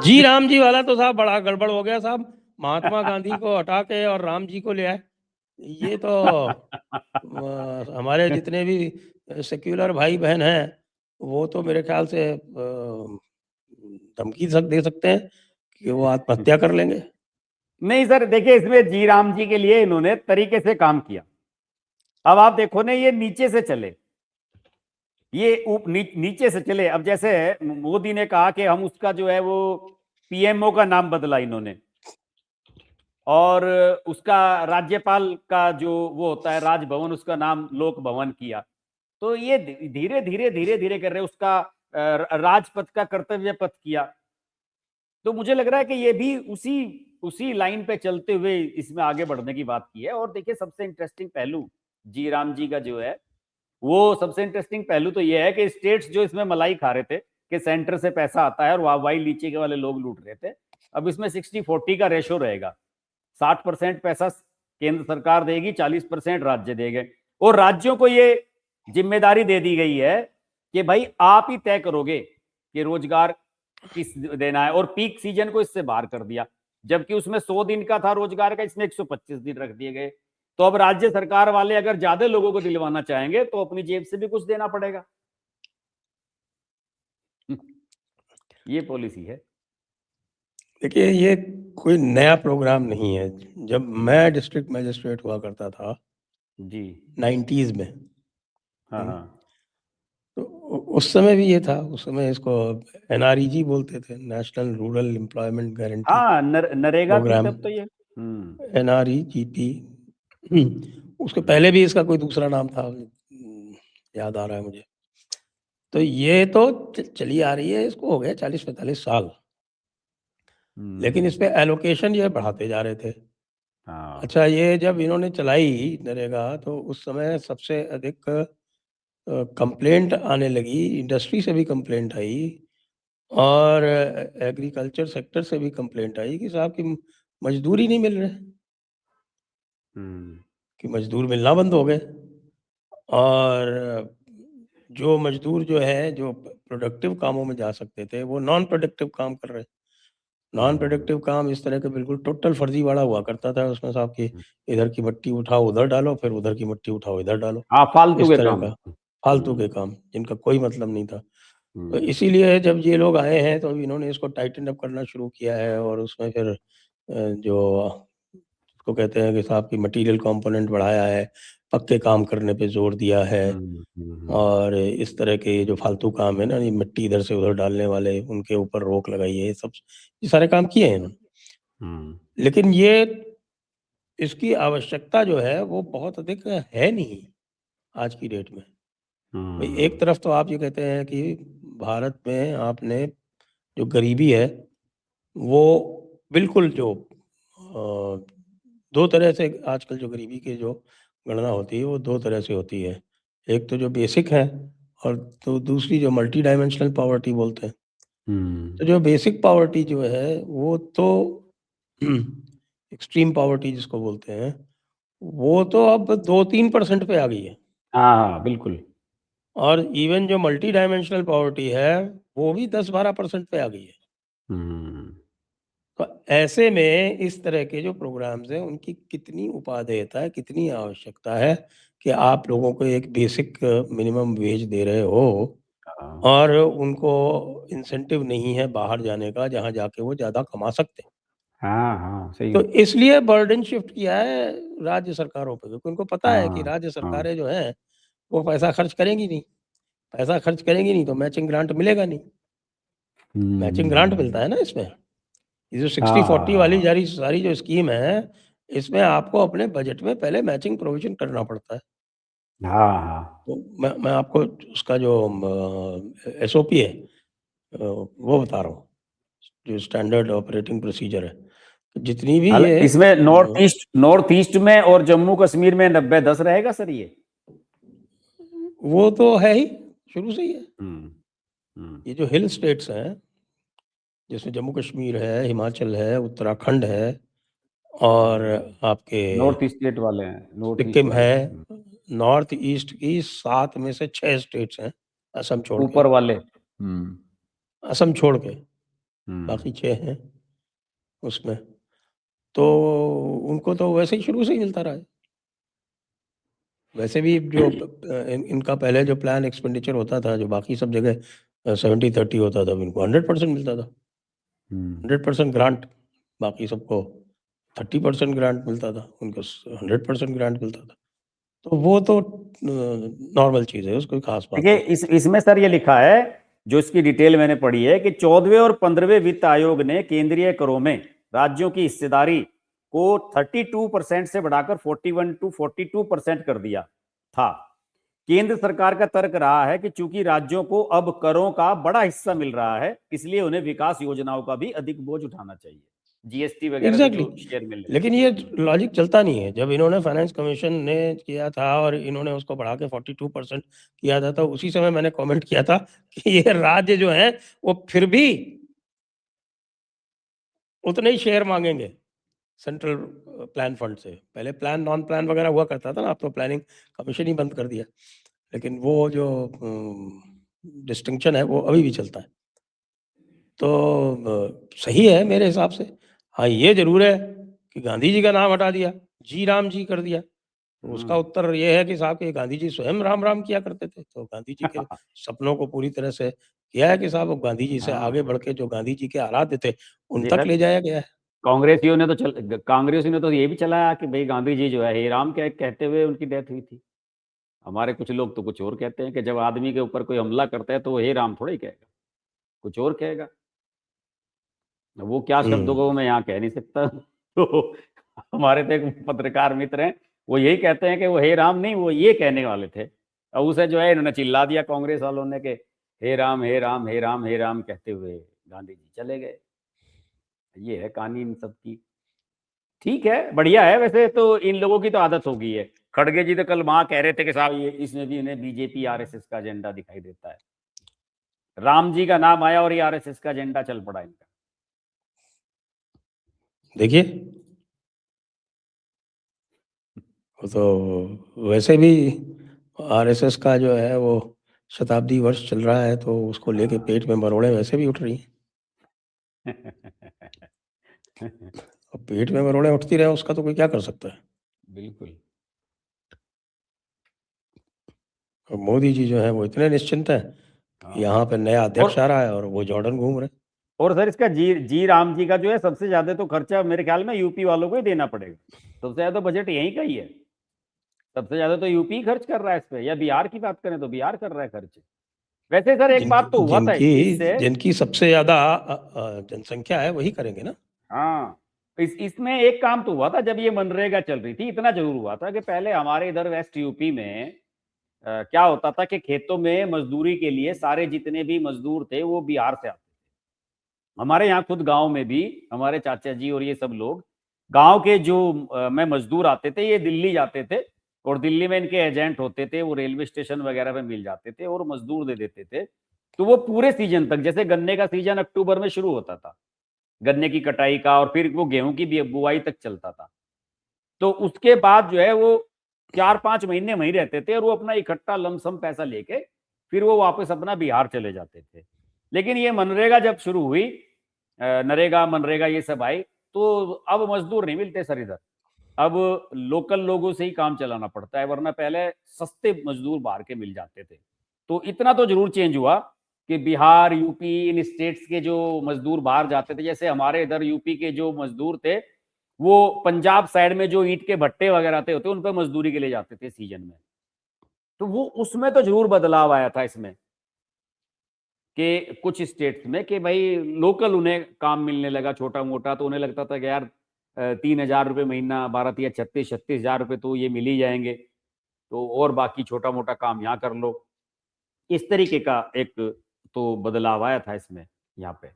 जी राम जी वाला तो साहब बड़ा गड़बड़ हो गया साहब। महात्मा गांधी को हटा के और राम जी को ले आए। ये तो हमारे जितने भी सेक्युलर भाई बहन हैं, वो तो मेरे ख्याल से धमकी दे सकते हैं कि वो आत्महत्या कर लेंगे। नहीं सर, देखिए इसमें जी राम जी के लिए इन्होंने तरीके से काम किया। अब आप देखो ना, ये नीचे से चले, ये नीचे से चले। अब जैसे मोदी ने कहा कि हम उसका जो है वो पीएमओ का नाम बदला इन्होंने, और उसका राज्यपाल का जो वो होता है राजभवन, उसका नाम लोक भवन किया। तो ये धीरे धीरे धीरे धीरे कर रहे, उसका राजपथ का कर्तव्य पथ किया। तो मुझे लग रहा है कि ये भी उसी उसी लाइन पे चलते हुए इसमें आगे बढ़ने की बात की है। और देखिए सबसे इंटरेस्टिंग पहलू जी राम जी का जो है, वो सबसे इंटरेस्टिंग पहलू तो ये है कि स्टेट्स जो इसमें मलाई खा रहे थे कि सेंटर से पैसा आता है और वाई नीचे के वाले लोग लूट रहे थे, अब इसमें 60-40 का रेशो रहेगा। 60% पैसा केंद्र सरकार देगी, 40% राज्य देंगे। और राज्यों को ये जिम्मेदारी दे दी गई है कि भाई आप ही तय करोगे कि रोजगार किस देना है, और पीक सीजन को इससे बाहर कर दिया। जबकि उसमें 100 दिन का था रोजगार का, इसमें 125 दिन रख दिए गए। तो अब राज्य सरकार वाले अगर ज्यादा लोगों को दिलवाना चाहेंगे तो अपनी जेब से भी कुछ देना पड़ेगा। ये पॉलिसी है। देखिए ये कोई नया प्रोग्राम नहीं है। जब मैं डिस्ट्रिक्ट मजिस्ट्रेट हुआ करता था जी 90s में, हाँ हाँ तो उस समय भी ये था। उस समय इसको NREG बोलते थे, नेशनल रूरल एम्प्लॉयमेंट गारंटी हाँ, नरेगा थी प्रोग्राम, तब तो ये। NREGP। उसके पहले भी इसका कोई दूसरा नाम था, याद आ रहा है मुझे। तो ये तो चली आ रही है, इसको हो गया 40-45 साल, लेकिन इस पे एलोकेशन ये बढ़ाते जा रहे थे। हाँ अच्छा, ये जब इन्होंने चलाई नरेगा, तो उस समय सबसे अधिक कंप्लेंट आने लगी, इंडस्ट्री से भी कंप्लेंट आई और एग्रीकल्चर सेक्टर से भी कंप्लेंट आई कि साहब की मजदूरी नहीं मिल रहे, कि मजदूर मिलना बंद हो गए। और जो मजदूर जो है, जो प्रोडक्टिव कामों में जा सकते थे, वो नॉन प्रोडक्टिव काम कर रहे। नॉन प्रोडक्टिव काम इस तरह के बिल्कुल टोटल फर्जीवाड़ा हुआ करता था उसमें साहब की, इधर की मट्टी उठाओ उधर डालो, फिर उधर की मट्टी उठाओ इधर डालो, हाँ, फालतू इस के तरह काम। का फालतू के काम जिनका कोई मतलब नहीं था। तो हम्म, इसीलिए जब ये लोग आए हैं तो इन्होंने इसको टाइटन अप करना शुरू किया है, और उसमें फिर जो उसको कहते हैं कि साहब की मटेरियल कंपोनेंट बढ़ाया है, पक्के काम करने पे जोर दिया है, और इस तरह के जो फालतू काम है ना, ये मिट्टी इधर से उधर डालने वाले, उनके ऊपर रोक लगाई है। ये सारे काम किए हैं इन्होंने। लेकिन ये इसकी आवश्यकता जो है वो बहुत अधिक है नहीं आज की डेट में। भाई एक तरफ तो आप ये कहते हैं कि भारत में आपने जो गरीबी है वो बिल्कुल जो दो तरह से आजकल जो गरीबी की जो गणना होती है वो दो तरह से होती है। एक तो जो बेसिक है, और तो दूसरी जो मल्टी डायमेंशनल पॉवर्टी बोलते हैं। तो जो बेसिक पॉवर्टी जो है वो तो एक्सट्रीम पॉवर्टी जिसको बोलते हैं, वो तो अब 2-3% पे आ गई है। हाँ हाँ बिल्कुल। और इवन जो मल्टी डायमेंशनल पॉवर्टी है वो भी 10-12% पे आ गई है। तो ऐसे में इस तरह के जो प्रोग्राम्स हैं उनकी कितनी उपादेयता है, कितनी आवश्यकता है कि आप लोगों को एक बेसिक मिनिमम वेज दे रहे हो और उनको इंसेंटिव नहीं है बाहर जाने का, जहाँ जाके वो ज़्यादा कमा सकते हैं। हाँ हाँ सही। तो इसलिए बर्डन शिफ्ट किया है राज्य सरकारों पे, क्योंकि उनको पता है कि हाँ राज्य हाँ सरकारें जो हैं वो पैसा खर्च करेंगी नहीं। पैसा खर्च करेंगी नहीं तो मैचिंग ग्रांट मिलेगा नहीं। मैचिंग ग्रांट मिलता है ना इसमें। ये जो हाँ 60-40 वाली हाँ सारी जो स्कीम है, इसमें आपको अपने बजट में पहले मैचिंग प्रोविज़न करना पड़ता है। हाँ हाँ तो मैं आपको उसका जो SOP है, वो बता रहा हूँ, जो स्टैंडर्ड ऑपरेटिंग प्रोसीजर है। जितनी भी ये इसमें नॉर्थ ईस्ट में और जम्मू कश्मीर में 90-10 रहेगा सर ये। वो तो है ही, शुरू से ही है। हम्म ये जो हिल स्टेट्स हैं, जिसमें जम्मू कश्मीर है, हिमाचल है, उत्तराखंड है, और आपके नॉर्थ स्टेट वाले हैं, नॉर्थ ईस्ट सिक्किम वाले। है, नॉर्थ ईस्ट की 7 में से 6 स्टेट्स हैं, असम छोड़ के। ऊपर वाले। असम छोड़ के बाकी 6 हैं उसमें। तो उनको तो वैसे ही शुरू से ही मिलता रहा है। वैसे भी जो इनका पहले जो प्लान एक्सपेंडिचर होता था, जो बाकी सब जगह 70-30 होता था, इनको 100% मिलता था। 100% ग्रांट, बाकी सबको 30% ग्रांट मिलता था, उनको 100% ग्रांट मिलता था। तो वो तो नॉर्मल चीज़ है, उसकोई खास बात देखिए नहीं। इसमें सर ये लिखा है, जो इसकी डिटेल मैंने पढ़ी है, कि 14वें और 15वें वित्त आयोग ने केंद्रीय करों में राज्यों की हिस्सेदारी को 32% से बढ़ाकर 41 to 42% कर दिया था। केंद्र सरकार का तर्क रहा है कि चूंकि राज्यों को अब करों का बड़ा हिस्सा मिल रहा है, इसलिए उन्हें विकास योजनाओं का भी अधिक बोझ उठाना चाहिए, जीएसटी वगैरह से एग्जैक्टली जो शेयर मिलने लेकिन ये लॉजिक चलता नहीं है। जब इन्होंने फाइनेंस कमीशन ने किया था और इन्होंने उसको बढ़ा के 42% किया था, तो उसी समय मैंने कमेंट किया था कि ये राज्य जो है वो फिर भी उतने ही शेयर मांगेंगे सेंट्रल प्लान फंड से। पहले प्लान नॉन प्लान वगैरह हुआ करता था ना, अब तो प्लानिंग कमीशन ही बंद कर दिया। लेकिन वो जो डिस्टिंक्शन है वो अभी भी चलता है। तो सही है मेरे हिसाब से। हाँ, ये ज़रूर है कि गांधी जी का नाम हटा दिया, जी राम जी कर दिया। तो उसका उत्तर ये है कि साहब कि गांधी जी स्वयं राम-राम किया करते थे। तो गांधी जी के सपनों को पूरी तरह से किया है कि साहब अब गांधी जी से आगे बढ़ के जो गांधी जी के आराध्य थे, उन जी तक सर, ले जाया गया है। कांग्रेसियों ने तो ये भी चलाया कि भाई गांधी जी जो है हे राम कहते हुए उनकी डेथ हुई थी। हमारे कुछ लोग तो कुछ और कहते हैं कि जब आदमी के ऊपर कोई हमला करता है तो वो हे राम थोड़ा ही कहेगा, कुछ और कहेगा। वो क्या शब्दों हुँ। को मैं यहाँ कह नहीं सकता। तो हमारे तो एक पत्रकार मित्र हैं, वो यही कहते हैं कि वो हे राम नहीं, वो ये कहने वाले थे। और उसे जो है इन्होंने चिल्ला दिया कांग्रेस वालों ने कि हे राम हे राम हे राम हे राम कहते हुए गांधी जी चले गए। ये है कहानी इन सब की। ठीक है, बढ़िया है। वैसे तो इन लोगों की तो आदत हो गई है। खड़गे जी तो कल वहां कह रहे थे कि साहब ये इसमें भी इन्हें बीजेपी आरएसएस का एजेंडा दिखाई देता है। राम जी का नाम आया और ये आरएसएस का एजेंडा चल पड़ा इनका। देखिए, वो तो वैसे भी आरएसएस का जो है वो शताब्दी वर्ष चल रहा है, तो उसको लेके पेट में मरोड़ें वैसे भी उठ रही हैं। अब पेट में मरोड़ें उठती रहे उसका तो कोई क्या कर सकता है। बिल्कुल। और मोदी जी जो हैं वो इतने निश्चिंत हैं कि हाँ। यहाँ पे नया और अध्यक्ष आ रहा है और वो जॉर्डन घूम रहे हैं। और सर इसका जी राम जी का जो है सबसे ज्यादा तो खर्चा मेरे ख्याल में यूपी वालों को ही देना पड़ेगा। सबसे ज्यादा बजट यहीं का ही है। सबसे ज्यादा तो यूपी खर्च कर रहा है इस पे, या बिहार की बात करें तो बिहार कर रहा है खर्च। वैसे सर एक बात तो हुआ था जिनकी इससे। जिनकी सबसे ज़्यादा जनसंख्या है वही करेंगे ना। हाँ, इसमें एक काम तो हुआ था जब ये मनरेगा चल रही थी, इतना जरूर हुआ था कि पहले हमारे इधर वेस्ट यूपी में क्या होता था कि खेतों में मजदूरी के लिए सारे जितने भी मजदूर थे वो बिहार से आते। हमारे यहाँ खुद गांव में भी हमारे चाचा जी और ये सब लोग गांव के जो में मजदूर आते थे, ये दिल्ली जाते थे और दिल्ली में इनके एजेंट होते थे, वो रेलवे स्टेशन वगैरह पे मिल जाते थे और मजदूर दे देते थे। तो वो पूरे सीजन तक, जैसे गन्ने का सीजन अक्टूबर में शुरू होता था, गन्ने की कटाई का, और फिर वो गेहूं की भी बुआई तक चलता था। तो उसके बाद जो है वो 4-5 महीने वहीं रहते थे और वो अपना इकट्ठा लमसम पैसा लेके फिर वो वापस अपना बिहार चले जाते थे। लेकिन ये मनरेगा जब शुरू हुई, नरेगा मनरेगा ये सब आई, तो अब मजदूर नहीं मिलते सर इधर। अब लोकल लोगों से ही काम चलाना पड़ता है, वरना पहले सस्ते मजदूर बाहर के मिल जाते थे। तो इतना तो जरूर चेंज हुआ कि बिहार यूपी इन स्टेट्स के जो मजदूर बाहर जाते थे, जैसे हमारे इधर यूपी के जो मजदूर थे वो पंजाब साइड में जो ईंट के भट्टे वगैरह थे होते, उन पर मजदूरी के लिए जाते थे सीजन में। तो वो उसमें तो जरूर बदलाव आया था इसमें, कि कुछ स्टेट्स में कि भाई लोकल उन्हें काम मिलने लगा छोटा मोटा, तो उन्हें लगता था कि यार 3,000 रुपये महीना, 12 या 36 हजार रुपये तो ये मिल ही जाएंगे, तो और बाकी छोटा मोटा काम यहाँ कर लो। इस तरीके का एक तो बदलाव आया था इसमें यहाँ पे।